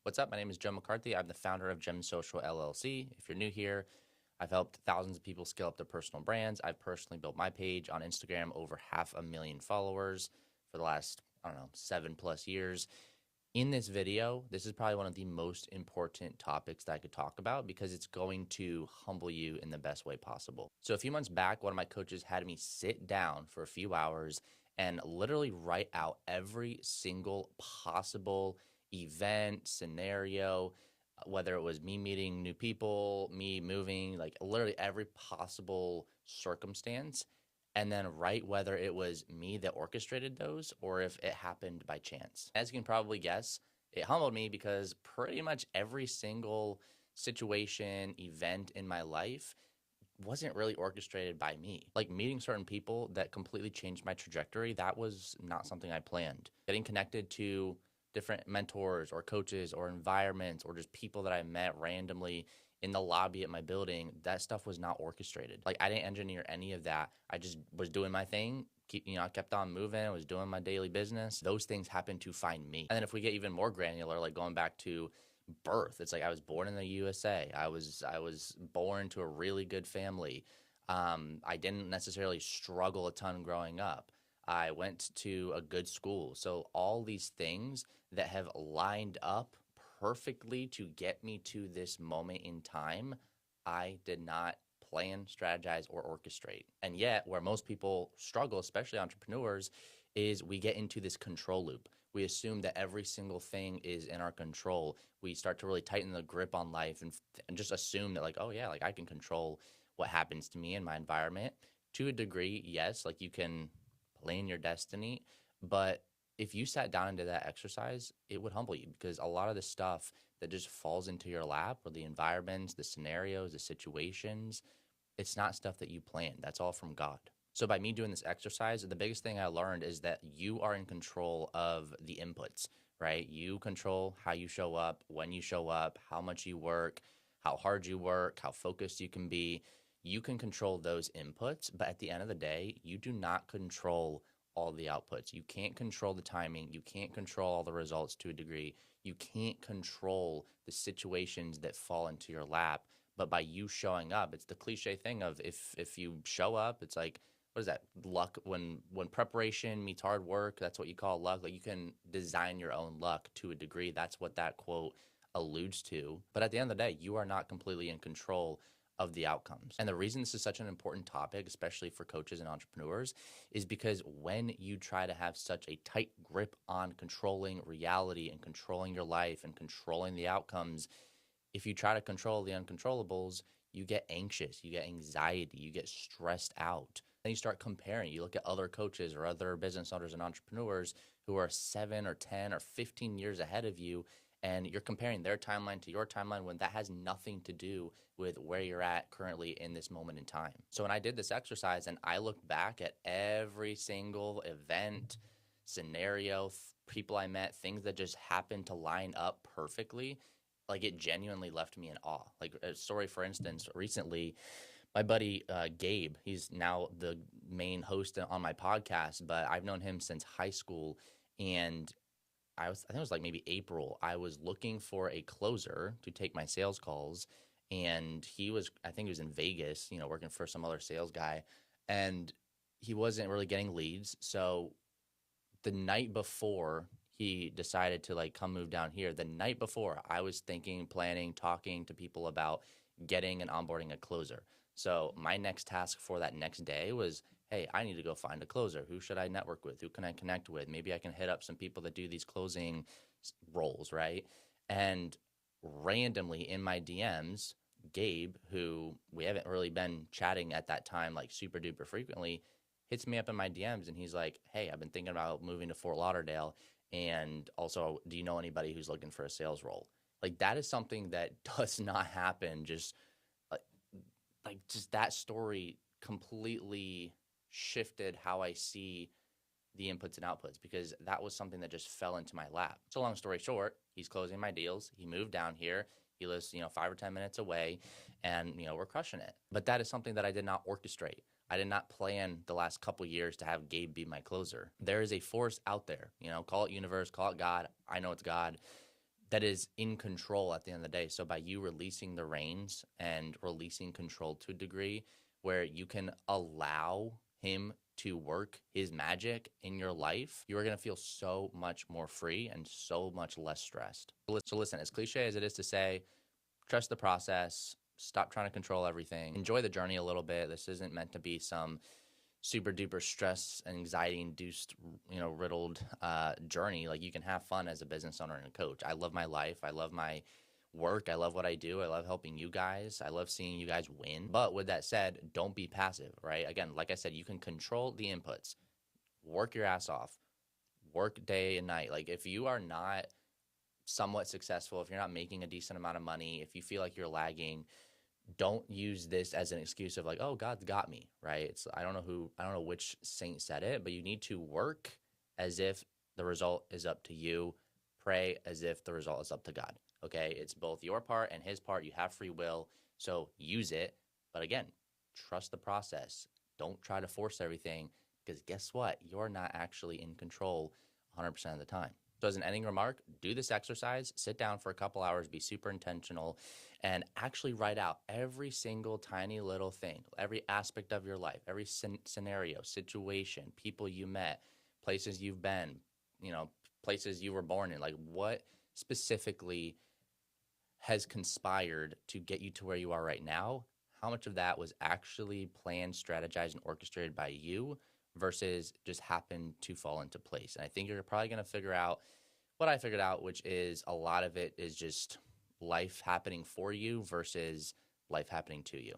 What's up? My name is Joe McCarthy. I'm the founder of Gem Social LLC. If you're new here, I've helped thousands of people scale up their personal brands. I've personally built my page on Instagram, over 500,000 followers for the last, 7+ years. In this video, this is probably one of the most important topics that I could talk about because it's going to humble you in the best way possible. So a few months back, one of my coaches had me sit down for a few hours and literally write out every single possible event, scenario, whether it was me meeting new people, me moving, like literally every possible circumstance, and then write whether it was me that orchestrated those or if it happened by chance. As you can probably guess, it humbled me because pretty much every single situation, event in my life wasn't really orchestrated by me. Like meeting certain people that completely changed my trajectory, that was not something I planned. Getting connected to different mentors or coaches or environments or just people that I met randomly in the lobby at my building, that stuff was not orchestrated. Like I didn't engineer any of that. I just was doing my thing. I kept on moving. I was doing my daily business. Those things happened to find me. And then if we get even more granular, like going back to birth, it's like I was born in the USA. I was born to a really good family. I didn't necessarily struggle a ton growing up. I went to a good school. So all these things that have lined up perfectly to get me to this moment in time, I did not plan, strategize, or orchestrate. And yet, where most people struggle, especially entrepreneurs, is we get into this control loop. We assume that every single thing is in our control. We start to really tighten the grip on life and just assume that, like, oh, yeah, like I can control what happens to me in my environment. To a degree, yes, like you can plan your destiny, but if you sat down and did that exercise, it would humble you because a lot of the stuff that just falls into your lap or the environments, the scenarios, the situations, it's not stuff that you planned. That's all from God. So by me doing this exercise, the biggest thing I learned is that you are in control of the inputs, right? You control how you show up, when you show up, how much you work, how hard you work, how focused you can be. You can control those inputs, but at the end of the day, you do not control all the outputs. You can't control the timing. You can't control all the results to a degree. You can't control the situations that fall into your lap. But by you showing up, it's the cliche thing of if you show up, it's like, what is that? Luck. When preparation meets hard work, that's what you call luck. Like you can design your own luck to a degree. That's what that quote alludes to. But at the end of the day, you are not completely in control of the outcomes. And the reason this is such an important topic, especially for coaches and entrepreneurs, is because when you try to have such a tight grip on controlling reality and controlling your life and controlling the outcomes, if you try to control the uncontrollables, you get anxious, you get anxiety, you get stressed out. Then you start comparing. You look at other coaches or other business owners and entrepreneurs who are 7 or 10 or 15 years ahead of you, and you're comparing their timeline to your timeline when that has nothing to do with where you're at currently in this moment in time. So when I did this exercise and I looked back at every single event, scenario, people I met, things that just happened to line up perfectly, like it genuinely left me in awe. Like a story, for instance, recently, my buddy Gabe, he's now the main host on my podcast, but I've known him since high school. And I think it was like maybe April, I was looking for a closer to take my sales calls. And I think he was in Vegas, working for some other sales guy. And he wasn't really getting leads. So the night before he decided to like come move down here, the night before I was thinking, planning, talking to people about getting and onboarding a closer. So my next task for that next day was, hey, I need to go find a closer. Who should I network with? Who can I connect with? Maybe I can hit up some people that do these closing roles, right? And randomly in my DMs, Gabe, who we haven't really been chatting at that time like super duper frequently, hits me up in my DMs and he's like, hey, I've been thinking about moving to Fort Lauderdale. And also, do you know anybody who's looking for a sales role? Like that is something that does not happen. Just like, just that story completely shifted how I see the inputs and outputs because that was something that just fell into my lap. So long story short, he's closing my deals. He moved down here. He lives, 5 or 10 minutes away and, we're crushing it. But that is something that I did not orchestrate. I did not plan the last couple years to have Gabe be my closer. There is a force out there, call it universe, call it God. I know it's God that is in control at the end of the day. So by you releasing the reins and releasing control to a degree where you can allow him to work his magic in your life, you are going to feel so much more free and so much less stressed. So listen, as cliche as it is to say, trust the process, stop trying to control everything, enjoy the journey a little bit. This isn't meant to be some super duper stress and anxiety induced, riddled journey. Like, you can have fun as a business owner and a coach. I love my life. I love my work. I love what I do. I love helping you guys. I love seeing you guys win. But with that said, don't be passive, right? Again, like I said, you can control the inputs, work your ass off, work day and night. Like, if you are not somewhat successful, if you're not making a decent amount of money, if you feel like you're lagging, don't use this as an excuse of like, oh, God's got me, right? I don't know which saint said it, but you need to work as if the result is up to you. Pray as if the result is up to God. Okay. It's both your part and his part. You have free will. So use it. But again, trust the process. Don't try to force everything, because guess what? You're not actually in control 100% of the time. So as an ending remark, do this exercise, sit down for a couple hours, be super intentional, and actually write out every single tiny little thing, every aspect of your life, every scenario, situation, people you met, places you've been, places you were born in. Like, what specifically has conspired to get you to where you are right now? How much of that was actually planned, strategized, and orchestrated by you versus just happened to fall into place? And I think you're probably going to figure out what I figured out, which is a lot of it is just life happening for you versus life happening to you.